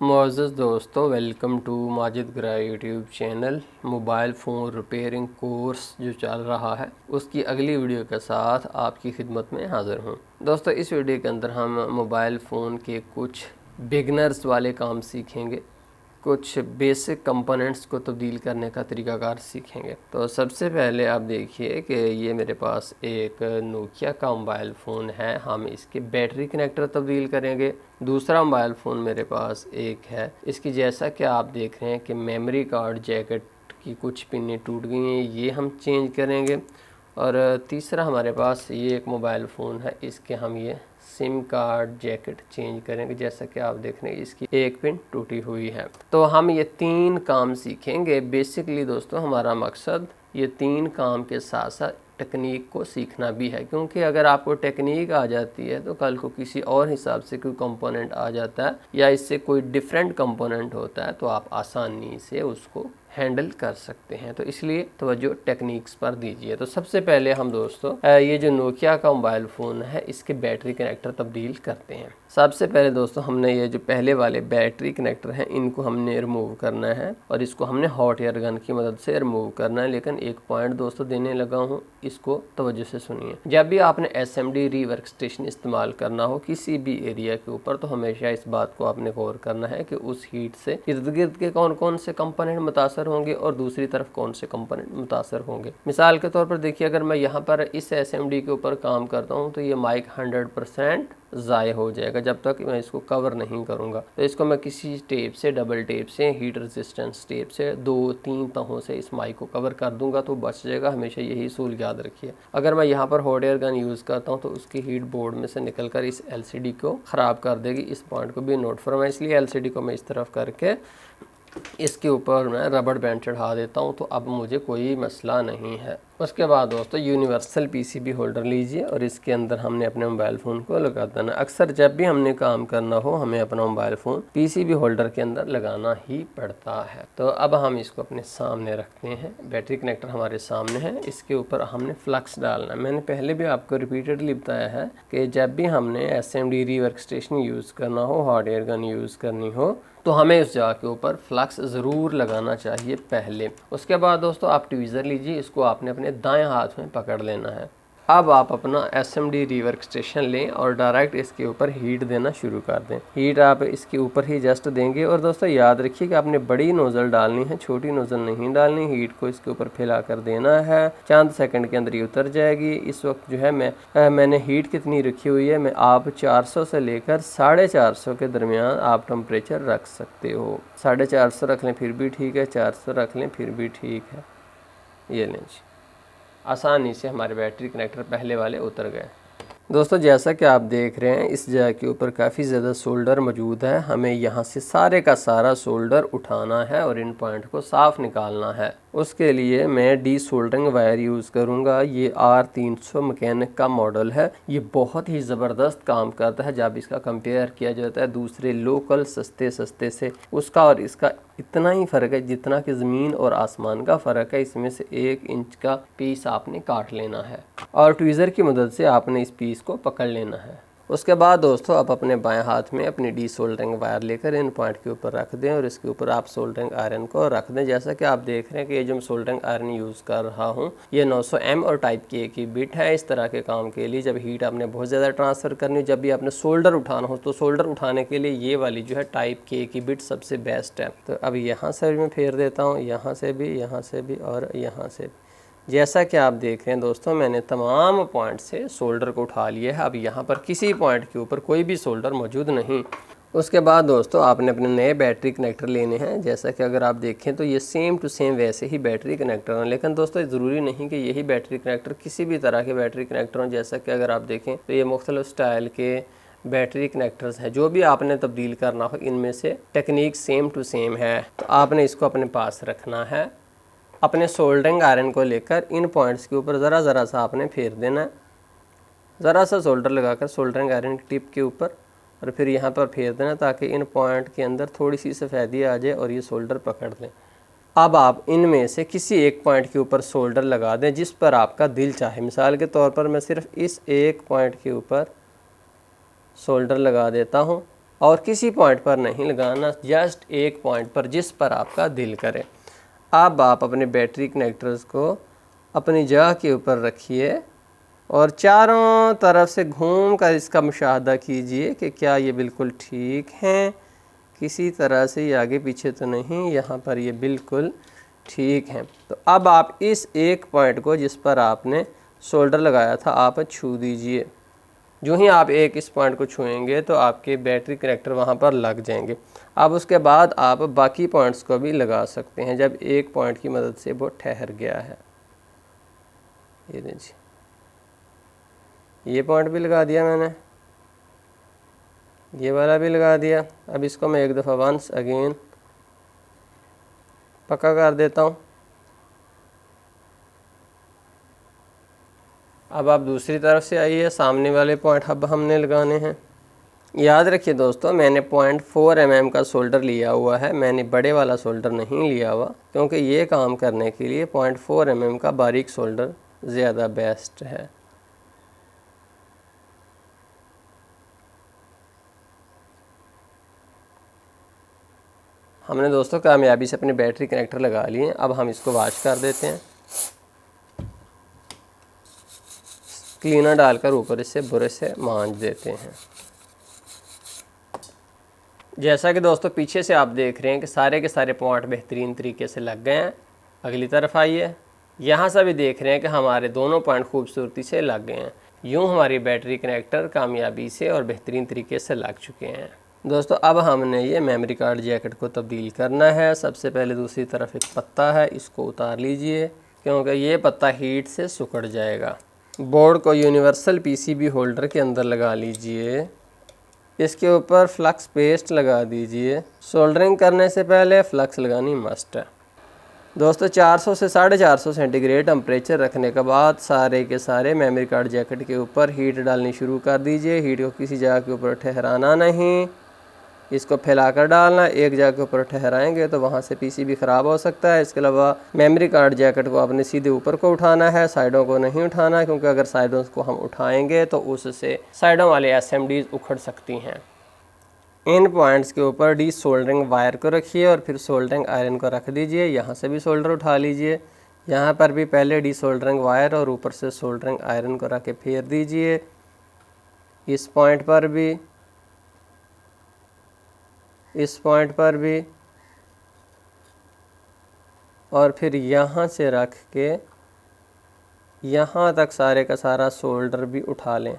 मोअज़्ज़ज़ दोस्तों, welcome to Majid ग्रा YouTube channel. Mobile phone repairing course जो चल रहा है उसकी अगली वीडियो के साथ आपकी खिदमत में हाज़िर हूँ। दोस्तों, इस वीडियो के अंदर हम मोबाइल फ़ोन के कुछ बिगनर्स वाले काम सीखेंगे, कुछ बेसिक कंपोनेंट्स को तब्दील करने का तरीक़ाकार सीखेंगे। तो सबसे पहले आप देखिए कि ये मेरे पास एक नोकिया का मोबाइल फ़ोन है। हम इसके बैटरी कनेक्टर तब्दील करेंगे। दूसरा मोबाइल फ़ोन मेरे पास एक है, इसकी जैसा कि आप देख रहे हैं कि मेमोरी कार्ड जैकेट की कुछ पिनें टूट गई हैं, ये हम चेंज करेंगे। और तीसरा हमारे पास ये एक मोबाइल फ़ोन है, इसके हम ये सिम कार्ड जैकेट चेंज करेंगे। जैसा कि आप देख रहे हैं इसकी एक पिन टूटी हुई है। तो हम ये 3 काम सीखेंगे। बेसिकली दोस्तों, हमारा मकसद ये 3 काम के साथ साथ टेक्निक को सीखना भी है, क्योंकि अगर आपको टेक्निक आ जाती है तो कल को किसी और हिसाब से कोई कंपोनेंट आ जाता है या इससे कोई डिफरेंट कंपोनेंट होता है तो आप आसानी से उसको हैंडल कर सकते हैं। तो इसलिए तवज्जो टेक्निक्स पर दीजिए। तो सबसे पहले हम दोस्तों ये जो नोकिया का मोबाइल फ़ोन है इसके बैटरी कनेक्टर तब्दील करते हैं। सबसे पहले दोस्तों हमने ये जो पहले वाले बैटरी कनेक्टर हैं इनको हमने रिमूव करना है और इसको हमने हॉट एयर गन की मदद से रिमूव करना है। लेकिन एक पॉइंट दोस्तों देने लगा हूँ, इसको तवज्जो से सुनिए। जब भी आपने SMD रीवर्क स्टेशन इस्तेमाल करना हो किसी भी एरिया के ऊपर, तो हमेशा इस बात को आपने गौर करना है कि उस हीट से इर्द गिर्द के कौन कौन से कंपोनेंट मुतासर होंगे और दूसरी तरफ कौन से कंपोनेंट मुतासर होंगे। मिसाल के तौर पर देखिए, अगर मैं यहाँ पर इस SMD के ऊपर काम करता हूँ तो ये माइक 100% ज़ाय हो जाएगा जब तक मैं इसको कवर नहीं करूँगा। तो इसको मैं किसी टेप से, डबल टेप से, हीट रेजिस्टेंस टेप से 2-3 तहों से इस माइक को कवर कर दूंगा तो बच जाएगा। हमेशा यही सूल याद रखिए। अगर मैं यहाँ पर हॉट एयर गन यूज़ करता हूँ तो उसकी हीट बोर्ड में से निकल कर इस LCD को ख़राब कर देगी। इस पॉइंट को भी नोट फरमाएं। इसलिए LCD को मैं इस तरफ करके इसके ऊपर मैं रबड़ बैंड चढ़ा देता हूँ, तो अब मुझे कोई मसला नहीं है। उसके बाद दोस्तों यूनिवर्सल PCB होल्डर लीजिए और इसके अंदर हमने अपने मोबाइल फ़ोन को लगा देना। अक्सर जब भी हमने काम करना हो हमें अपना मोबाइल फ़ोन PCB होल्डर के अंदर लगाना ही पड़ता है। तो अब हम इसको अपने सामने रखते हैं। बैटरी कनेक्टर हमारे सामने है, इसके ऊपर हमने फ्लक्स डालना है। मैंने पहले भी आपको रिपीटेडली बताया है कि जब भी हमने SMD रीवर्क स्टेशन यूज़ करना हो, हॉट एयर गन यूज़ करनी हो, तो हमें उस जगह के ऊपर फ्लक्स ज़रूर लगाना चाहिए पहले। उसके बाद दोस्तों आप ट्वीज़र लीजिए, इसको आपने अपने दाएं हाथ में पकड़ लेना है। अब आप अपना SMD रीवर्क स्टेशन लें और डायरेक्ट इसके ऊपर हीट देना शुरू कर दें। हीट आप इसके ऊपर ही जस्ट देंगे। और दोस्तों याद रखिए कि आपने बड़ी नोज़ल डालनी है, छोटी नोज़ल नहीं डालनी। हीट को इसके ऊपर फैला कर देना है, चंद सेकंड के अंदर ये उतर जाएगी। इस वक्त जो है मैंने हीट कितनी रखी हुई है, आप 400 से लेकर 450 के दरमियान आप टेम्परेचर रख सकते हो। 450 रख लें फिर भी ठीक है, 400 रख लें फिर भी ठीक है। ये लें जी, आसानी से हमारे बैटरी कनेक्टर पहले वाले उतर गए। दोस्तों जैसा कि आप देख रहे हैं इस जगह के ऊपर काफ़ी ज़्यादा सोल्डर मौजूद है। हमें यहाँ से सारे का सारा सोल्डर उठाना है और इन पॉइंट को साफ निकालना है। उसके लिए मैं डी सोल्डरिंग वायर यूज़ करूँगा। ये R300 मैकेनिक का मॉडल है। ये बहुत ही ज़बरदस्त काम करता है जब इसका कंपेयर किया जाता है दूसरे लोकल सस्ते से। उसका और इसका इतना ही फ़र्क है जितना कि ज़मीन और आसमान का फ़र्क है। इसमें से 1 इंच का पीस आपने काट लेना है और ट्वीज़र की मदद से आपने इस पीस को पकड़ लेना है। उसके बाद दोस्तों आप अपने बाएं हाथ में अपनी डी सोल्डरिंग वायर लेकर इन पॉइंट के ऊपर रख दें और इसके ऊपर आप सोल्डरिंग आयरन को रख दें। जैसा कि आप देख रहे हैं कि ये जो मैं सोल्डरिंग आयरन यूज़ कर रहा हूँ ये 900 और टाइप की एक ही बिट है। इस तरह के काम के लिए जब हीट आपने बहुत ज़्यादा ट्रांसफ़र करनी, जब भी आपने सोल्डर उठाना हो तो सोल्डर उठाने के लिए ये वाली जो है टाइप की एक ही बिट सबसे बेस्ट है। तो अब यहाँ से भी मैं फेर देता हूँ, यहाँ से भी और यहाँ से भी। जैसा कि आप देख रहे हैं दोस्तों मैंने तमाम पॉइंट से सोल्डर को उठा लिया है। अब यहाँ पर किसी पॉइंट के ऊपर कोई भी सोल्डर मौजूद नहीं। उसके बाद दोस्तों आपने अपने नए बैटरी कनेक्टर लेने हैं। जैसा कि अगर आप देखें तो ये सेम टू सेम वैसे ही बैटरी कनेक्टर हैं, लेकिन दोस्तों ज़रूरी नहीं कि यही बैटरी कनेक्टर किसी भी तरह के बैटरी कनेक्टर हों। जैसा कि अगर आप देखें तो ये मुख्तलिफ स्टाइल के बैटरी कनेक्टर्स हैं। जो भी आपने तब्दील करना हो इनमें से टेक्निक सेम टू सेम है। तो आपने इसको अपने पास रखना है। अपने सोल्डरिंग आयरन को लेकर इन पॉइंट्स के ऊपर ज़रा सा आपने फेर देना है, ज़रा सा सोल्डर लगाकर सोल्डरिंग आयरन की टिप के ऊपर, और फिर यहाँ पर फेर देना ताकि इन पॉइंट के अंदर थोड़ी सी सफ़ेदी आ जाए और ये सोल्डर पकड़ लें। अब आप इनमें से किसी एक पॉइंट के ऊपर सोल्डर लगा दें जिस पर आपका दिल चाहे। मिसाल के तौर पर मैं सिर्फ इस एक पॉइंट के ऊपर सोल्डर लगा देता हूँ और किसी पॉइंट पर नहीं लगाना, जस्ट एक पॉइंट पर जिस पर आपका दिल करे। अब आप अपने बैटरी कनेक्टर्स को अपनी जगह के ऊपर रखिए और चारों तरफ से घूम कर इसका मुशाहदा कीजिए कि क्या ये बिल्कुल ठीक हैं, किसी तरह से ये आगे पीछे तो नहीं, यहाँ पर ये बिल्कुल ठीक हैं। तो अब आप इस एक पॉइंट को जिस पर आपने सोल्डर लगाया था आप छू दीजिए। जो ही आप इस पॉइंट को छुएंगे तो आपके बैटरी कनेक्टर वहाँ पर लग जाएंगे। अब उसके बाद आप बाकी पॉइंट्स को भी लगा सकते हैं जब एक पॉइंट की मदद से वो ठहर गया है। ये देखिए, ये पॉइंट भी लगा दिया मैंने, ये वाला भी लगा दिया। अब इसको मैं एक दफ़ा वंस अगेन पक्का कर देता हूँ। अब आप दूसरी तरफ से आइए, सामने वाले पॉइंट अब हमने लगाने हैं। याद रखिए दोस्तों, मैंने 0.4 mm का सोल्डर लिया हुआ है, मैंने बड़े वाला सोल्डर नहीं लिया हुआ, क्योंकि ये काम करने के लिए 0.4 mm का बारीक सोल्डर ज़्यादा बेस्ट है। हमने दोस्तों कामयाबी से अपनी बैटरी कनेक्टर लगा लिए। अब हम इसको वॉश कर देते हैं, क्लीनर डालकर ऊपर इससे ब्रश से मांज देते हैं। जैसा कि दोस्तों पीछे से आप देख रहे हैं कि सारे के सारे पॉइंट बेहतरीन तरीके से लग गए हैं। अगली तरफ आइए, यहाँ से भी देख रहे हैं कि हमारे दोनों पॉइंट खूबसूरती से लग गए हैं। यूँ हमारी बैटरी कनेक्टर कामयाबी से और बेहतरीन तरीके से लग चुके हैं। दोस्तों अब हमने ये मेमोरी कार्ड जैकेट को तब्दील करना है। सबसे पहले दूसरी तरफ एक पत्ता है, इसको उतार लीजिए क्योंकि ये पत्ता हीट से सिकुड़ जाएगा। बोर्ड को यूनिवर्सल पीसीबी होल्डर के अंदर लगा लीजिए, इसके ऊपर फ्लक्स पेस्ट लगा दीजिए। सोल्डरिंग करने से पहले फ्लक्स लगानी मस्ट है। दोस्तों 400 से 450 सेंटीग्रेड टेम्परेचर रखने के बाद सारे के सारे मेमोरी कार्ड जैकेट के ऊपर हीट डालनी शुरू कर दीजिए। हीट को किसी जगह के ऊपर ठहराना नहीं, इसको फैलाकर डालना। एक जगह के ऊपर ठहराएंगे तो वहाँ से पीसीबी ख़राब हो सकता है। इसके अलावा मेमोरी कार्ड जैकेट को आपने सीधे ऊपर को उठाना है, साइडों को नहीं उठाना, क्योंकि अगर साइडों को हम उठाएंगे तो उससे साइडों वाले एसएमडीज उखड़ सकती हैं। इन पॉइंट्स के ऊपर डी सोल्डरिंग वायर को रखिए और फिर सोल्डरिंग आयरन को रख दीजिए। यहाँ से भी सोल्डर उठा लीजिए, यहाँ पर भी पहले डी सोल्डरिंग वायर और ऊपर से सोल्डरिंग आयरन को रख के फेर दीजिए। इस पॉइंट पर भी, इस पॉइंट पर भी, और फिर यहाँ से रख के यहाँ तक सारे का सारा सोल्डर भी उठा लें।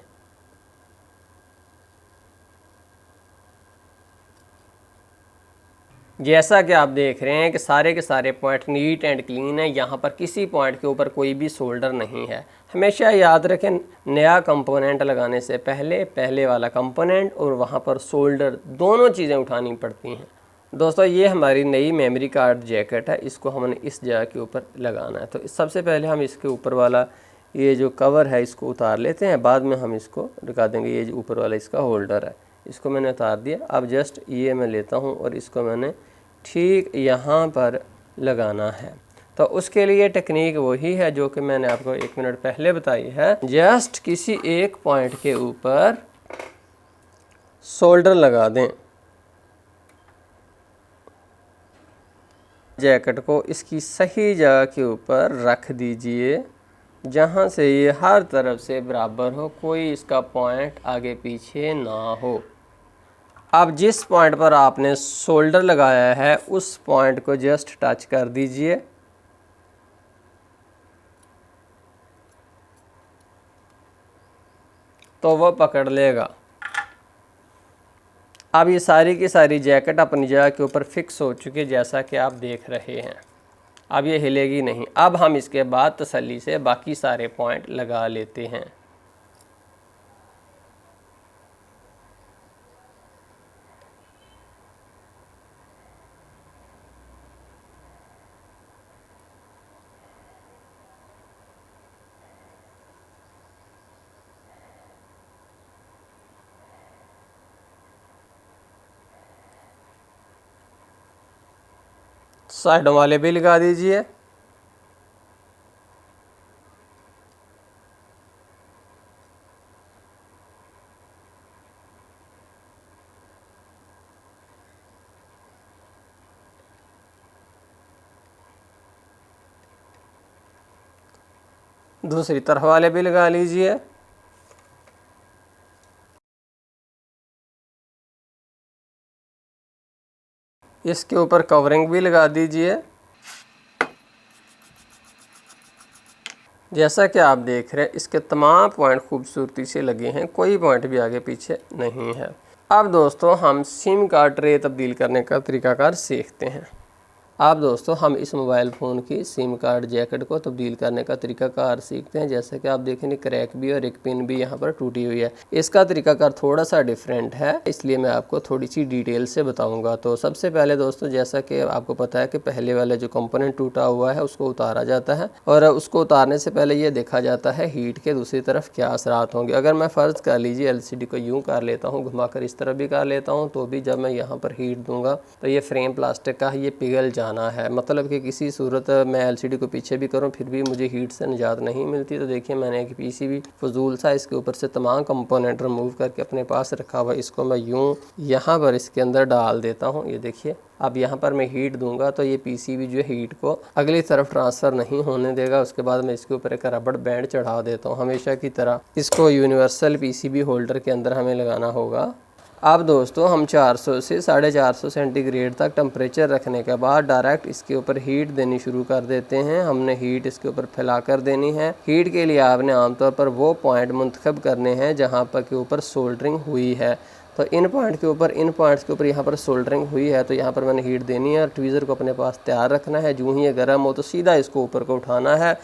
जैसा कि आप देख रहे हैं कि सारे के सारे पॉइंट नीट एंड क्लीन है। यहाँ पर किसी पॉइंट के ऊपर कोई भी सोल्डर नहीं है। हमेशा याद रखें, नया कंपोनेंट लगाने से पहले पहले वाला कंपोनेंट और वहाँ पर सोल्डर दोनों चीज़ें उठानी पड़ती हैं। दोस्तों ये हमारी नई मेमोरी कार्ड जैकेट है, इसको हमने इस जगह के ऊपर लगाना है। तो सबसे पहले हम इसके ऊपर वाला ये जो कवर है इसको उतार लेते हैं, बाद में हम इसको लगा देंगे। ये जो ऊपर वाला इसका होल्डर है, इसको मैंने उतार दिया। अब जस्ट ये मैं लेता हूँ और इसको मैंने ठीक यहाँ पर लगाना है। तो उसके लिए टेक्निक वही है जो कि मैंने आपको 1 मिनट पहले बताई है। जस्ट किसी एक पॉइंट के ऊपर सोल्डर लगा दें। जैकेट को इसकी सही जगह के ऊपर रख दीजिए जहाँ से ये हर तरफ से बराबर हो, कोई इसका पॉइंट आगे पीछे ना हो। अब जिस पॉइंट पर आपने सोल्डर लगाया है उस पॉइंट को जस्ट टच कर दीजिए। तो वह पकड़ लेगा। अब ये सारी की सारी जैकेट अपनी जगह के ऊपर फिक्स हो चुकी है, जैसा कि आप देख रहे हैं। अब ये हिलेगी नहीं। अब हम इसके बाद तसल्ली से बाकी सारे पॉइंट लगा लेते हैं। साइडों वाले भी लगा दीजिए। दूसरी तरफ वाले भी लगा लीजिए। इसके ऊपर कवरिंग भी लगा दीजिए। जैसा कि आप देख रहे हैं इसके तमाम पॉइंट खूबसूरती से लगे हैं, कोई पॉइंट भी आगे पीछे नहीं है। अब दोस्तों हम सिम कार्ड ट्रे तब्दील करने का तरीकाकार सीखते हैं। आप दोस्तों हम इस मोबाइल फ़ोन की सिम कार्ड जैकेट को तब्दील करने का तरीकाकार सीखते हैं। जैसे कि आप देखेंगे क्रैक भी और एक पिन भी यहाँ पर टूटी हुई है। इसका तरीकाकार थोड़ा सा डिफरेंट है, इसलिए मैं आपको थोड़ी सी डिटेल से बताऊंगा। तो सबसे पहले दोस्तों, जैसा कि आपको पता है कि पहले वाला जो कंपोनेंट टूटा हुआ है उसको उतारा जाता है, और उसको उतारने से पहले ये देखा जाता है हीट के दूसरी तरफ क्या असरात होंगे। अगर मैं फ़र्ज़ कर लीजिए LCD को यूँ कर लेता हूँ, घुमाकर इस तरफ भी कर लेता हूँ, तो भी जब मैं यहाँ पर हीट दूँगा तो ये फ्रेम प्लास्टिक का ये पिघल जाना है। मतलब कि किसी सूरत मैं LCD को पीछे भी करूं फिर भी मुझे हीट से निजात नहीं मिलती। तो देखिए मैंने एक PCB फजूल सा इसके ऊपर से तमाम कंपोनेंट रिमूव करके अपने पास रखा हुआ, इसको मैं यूं यहाँ पर इसके अंदर डाल देता हूँ। ये देखिए अब यहाँ पर मैं हीट दूंगा तो ये PCB जो है हीट को अगली तरफ ट्रांसफ़र नहीं होने देगा। उसके बाद मैं इसके ऊपर एक रबड़ बैंड चढ़ा देता हूँ। हमेशा की तरह इसको यूनिवर्सल PCB होल्डर के अंदर हमें लगाना होगा। अब दोस्तों हम 400 से 450 सेंटीग्रेड तक टेम्परेचर रखने के बाद डायरेक्ट इसके ऊपर हीट देनी शुरू कर देते हैं। हमने हीट इसके ऊपर फैला कर देनी है। हीट के लिए आपने आमतौर पर वो पॉइंट मुंतखब करने हैं जहाँ पर के ऊपर सोल्डरिंग हुई है। तो इन पॉइंट्स के ऊपर यहाँ पर सोल्डरिंग हुई है, तो यहाँ पर मैंने हीट देनी है और ट्वीज़र को अपने पास तैयार रखना है। जो ही ये गर्म हो तो सीधा इसको ऊपर को उठाना है।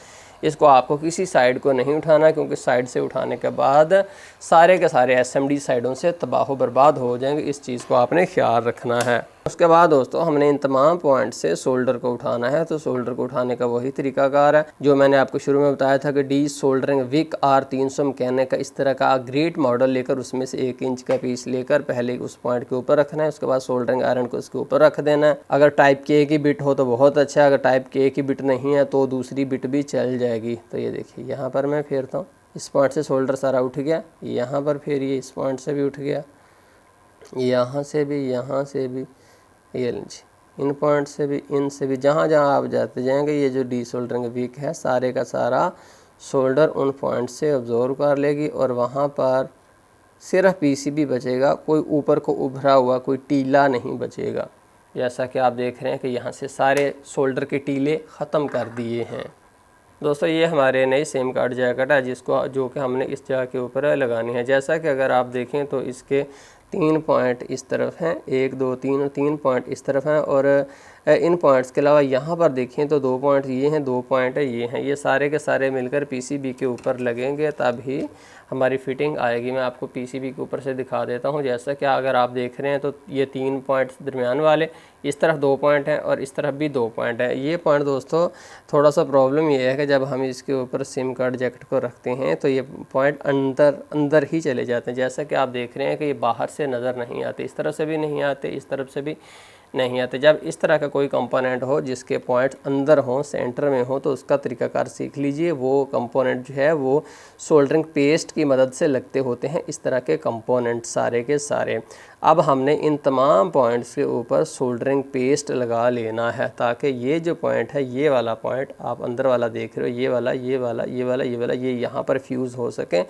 इसको आपको किसी साइड को नहीं उठाना, क्योंकि साइड से उठाने के बाद सारे के सारे SMD साइडों से तबाह बर्बाद हो जाएंगे। इस चीज़ को आपने ख्याल रखना है। उसके बाद दोस्तों हमने इन तमाम पॉइंट से सोल्डर को उठाना है। तो सोल्डर को उठाने का वही तरीकाकार है जो मैंने आपको शुरू में बताया था कि D soldering Wick R300 mechanic का इस तरह का ग्रेट मॉडल लेकर उसमें से 1 इंच का पीस लेकर पहले उस पॉइंट के ऊपर रखना है। उसके बाद सोल्डरिंग आयरन को इसके ऊपर रख देना है। अगर टाइप K की बिट हो तो बहुत अच्छा है, अगर टाइप K की बिट नहीं है तो दूसरी बिट भी चल जाएगी। तो ये देखिए यहाँ पर मैं फेरता हूँ, इस पॉइंट से सोल्डर सारा उठ गया, यहाँ पर फिर ये इस पॉइंट से भी उठ गया, यहाँ से भी ये लीजिए इन पॉइंट से भी, इनसे भी, जहाँ जहाँ आप जाते जाएंगे ये जो डी सोल्डरिंग विक है सारे का सारा सोल्डर उन पॉइंट से अब्जॉर्व कर लेगी और वहाँ पर सिर्फ PCB बचेगा, कोई ऊपर को उभरा हुआ कोई टीला नहीं बचेगा। जैसा कि आप देख रहे हैं कि यहाँ से सारे सोल्डर के टीले ख़त्म कर दिए हैं। दोस्तों ये हमारे नई सिम कार्ड जैकेट है जो कि हमने इस जगह के ऊपर लगानी है। जैसा कि अगर आप देखें तो इसके 3 पॉइंट इस तरफ हैं, 1 2 3 और 3 पॉइंट इस तरफ हैं, और इन पॉइंट्स के अलावा यहाँ पर देखें तो 2 पॉइंट ये हैं, 2 पॉइंट है ये हैं। ये सारे के सारे मिलकर PCB के ऊपर लगेंगे तभी हमारी फिटिंग आएगी। मैं आपको PCB के ऊपर से दिखा देता हूँ। जैसा कि अगर आप देख रहे हैं तो ये 3 पॉइंट्स दरमियान वाले, इस तरफ 2 पॉइंट हैं और इस तरफ भी 2 पॉइंट है। ये पॉइंट दोस्तों थोड़ा सा प्रॉब्लम ये है कि जब हम इसके ऊपर सिम कार्ड जैकेट को रखते हैं तो ये पॉइंट अंदर ही चले जाते हैं। जैसा कि आप देख रहे हैं कि ये बाहर से नज़र नहीं आते, इस तरफ से भी नहीं आते, इस तरफ से भी नहीं आते। जब इस तरह का कोई कंपोनेंट हो जिसके पॉइंट्स अंदर हों, सेंटर में हो, तो उसका तरीकाकार सीख लीजिए। वो कंपोनेंट जो है वो सोल्डरिंग पेस्ट की मदद से लगते होते हैं, इस तरह के कंपोनेंट सारे के सारे। अब हमने इन तमाम पॉइंट्स के ऊपर सोल्डरिंग पेस्ट लगा लेना है ताकि ये जो पॉइंट है, ये वाला पॉइंट आप अंदर वाला देख रहे हो, ये यहाँ पर फ्यूज़ हो सके।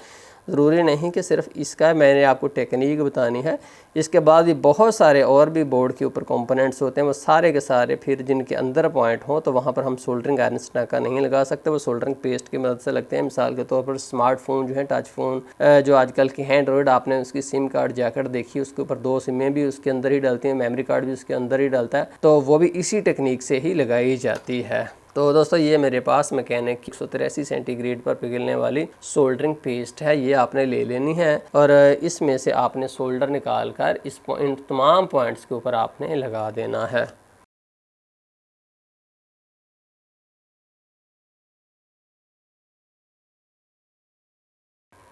ज़रूरी नहीं कि सिर्फ इसका मैंने आपको टेक्निक बतानी है, इसके बाद भी बहुत सारे और भी बोर्ड के ऊपर कंपोनेंट्स होते हैं। वो सारे के सारे फिर जिनके अंदर पॉइंट हो तो वहाँ पर हम सोल्डरिंग आयरन स्टाका नहीं लगा सकते, वो सोल्डरिंग पेस्ट की मदद से लगते हैं। मिसाल के तौर पर स्मार्टफोन जो है, टच फ़ोन जो आजकल की हैं एंड्रॉयड, आपने उसकी सिम कार्ड जैकेट देखी, उसके ऊपर 2 सिमें भी उसके अंदर ही डलती हैं, मेमोरी कार्ड भी उसके अंदर ही डलता है, तो वो भी इसी टेक्निक से ही लगाई जाती है। तो दोस्तों ये मेरे पास मैकेनिक 183 सेंटीग्रेड पर पिघलने वाली सोल्डरिंग पेस्ट है, ये आपने ले लेनी है और इसमें से आपने सोल्डर निकाल कर इन तमाम पॉइंट्स के ऊपर आपने लगा देना है।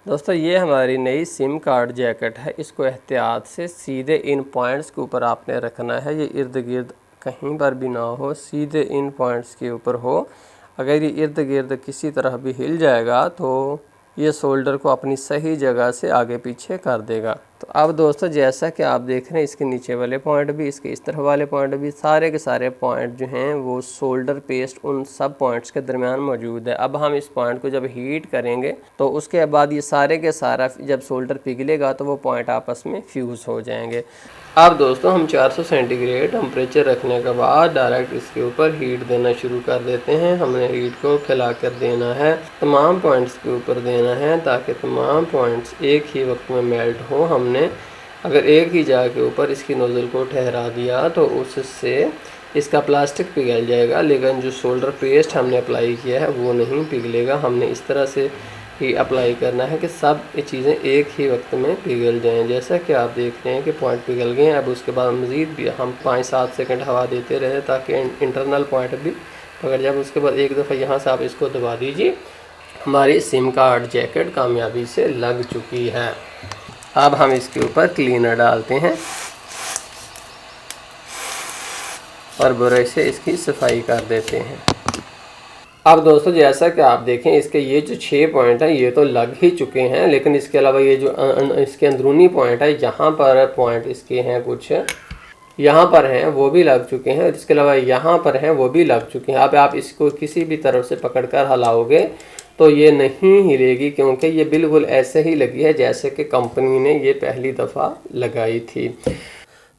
दोस्तों ये हमारी नई सिम कार्ड जैकेट है, इसको एहतियात से सीधे इन पॉइंट्स के ऊपर आपने रखना है। ये इर्द गिर्द कहीं पर भी ना हो, सीधे इन पॉइंट्स के ऊपर हो। अगर ये इर्द गिर्द किसी तरह भी हिल जाएगा तो ये सोल्डर को अपनी सही जगह से आगे पीछे कर देगा। तो अब दोस्तों जैसा कि आप देख रहे हैं, इसके नीचे वाले पॉइंट भी, इसके इस तरफ वाले पॉइंट भी, सारे के सारे पॉइंट जो हैं वो सोल्डर पेस्ट उन सब पॉइंट्स के दरमियान मौजूद है। अब हम इस पॉइंट को जब हीट करेंगे तो उसके बाद ये सारे के सारा जब सोल्डर पिघलेगा तो वो पॉइंट आपस में फ्यूज़ हो जाएंगे। अब दोस्तों हम 400 सेंटीग्रेड टेम्परेचर रखने के बाद डायरेक्ट इसके ऊपर हीट देना शुरू कर देते हैं। हमने हीट को फैला कर देना है, तमाम पॉइंट्स के ऊपर देना है ताकि तमाम पॉइंट्स एक ही वक्त में मेल्ट हो। हमने अगर एक ही जगह के ऊपर इसकी नोज़ल को ठहरा दिया तो उससे इसका प्लास्टिक पिघल जाएगा, लेकिन जो सोल्डर पेस्ट हमने अप्लाई किया है वो नहीं पिघलेगा। हमने इस तरह से ही अप्लाई करना है कि सब ये चीज़ें एक ही वक्त में पिघल जाएं। जैसा कि आप देख रहे हैं कि पॉइंट पिघल गए हैं। अब उसके बाद मज़ीद भी हम 5-7 सेकंड हवा देते रहे ताकि इंटरनल पॉइंट भी पकड़ जाए। उसके बाद एक दफ़ा यहाँ से आप इसको दबा दीजिए। हमारी सिम कार्ड जैकेट कामयाबी से लग चुकी है। अब हम इसके ऊपर क्लीनर डालते हैं और ब्रश से इसकी सफाई कर देते हैं। अब दोस्तों जैसा कि आप देखें, इसके ये जो 6 पॉइंट हैं ये तो लग ही चुके हैं, लेकिन इसके अलावा ये जो इसके अंदरूनी पॉइंट है, यहाँ पर पॉइंट इसके हैं कुछ यहाँ पर हैं वो भी लग चुके हैं, और इसके अलावा यहाँ पर हैं वो भी लग चुके हैं। अब आप इसको किसी भी तरफ से पकड़कर हिलाओगे तो ये नहीं हिलेगी, क्योंकि ये बिल्कुल ऐसे ही लगी है जैसे कि कंपनी ने ये पहली दफ़ा लगाई थी।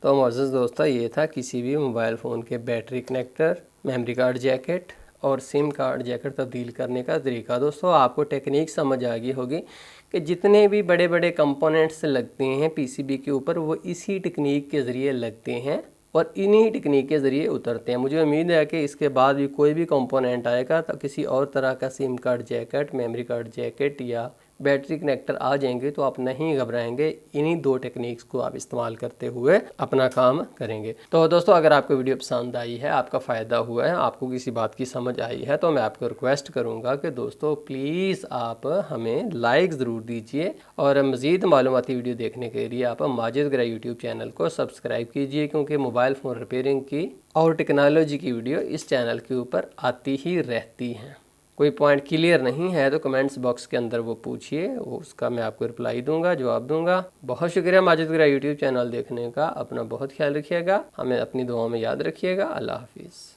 तो मुअज़्ज़ज़ दोस्तों, ये था किसी भी मोबाइल फ़ोन के battery connector, memory card jacket और सिम कार्ड जैकेट तब्दील करने का तरीका। दोस्तों आपको टेक्निक समझ आ गई होगी कि जितने भी बड़े बड़े कंपोनेंट्स लगते हैं पीसीबी के ऊपर वो इसी टेक्निक के ज़रिए लगते हैं और इन्हीं टेक्निक के ज़रिए उतरते हैं। मुझे उम्मीद है कि इसके बाद भी कोई भी कंपोनेंट आएगा तो किसी और तरह का SIM card jacket, memory card jacket या बैटरी कनेक्टर आ जाएंगे तो आप नहीं घबराएंगे। इन्हीं 2 टेक्निक्स को आप इस्तेमाल करते हुए अपना काम करेंगे। तो दोस्तों अगर आपको वीडियो पसंद आई है, आपका फ़ायदा हुआ है, आपको किसी बात की समझ आई है, तो मैं आपको रिक्वेस्ट करूंगा कि दोस्तों प्लीज़ आप हमें लाइक ज़रूर दीजिए और मज़ीद मालूमाती वीडियो देखने के लिए आप माजिद ग्राई यूट्यूब चैनल को सब्सक्राइब कीजिए, क्योंकि मोबाइल फ़ोन रिपेयरिंग की और टेक्नोलॉजी की वीडियो इस चैनल के ऊपर आती ही रहती हैं। कोई पॉइंट क्लियर नहीं है तो कमेंट्स बॉक्स के अंदर वो पूछिए, वो उसका मैं आपको रिप्लाई दूंगा, जवाब दूंगा। बहुत शुक्रिया माजिद ग्राई यूट्यूब चैनल देखने का। अपना बहुत ख्याल रखिएगा, हमें अपनी दुआओं में याद रखिएगा। अल्लाह हाफिज़।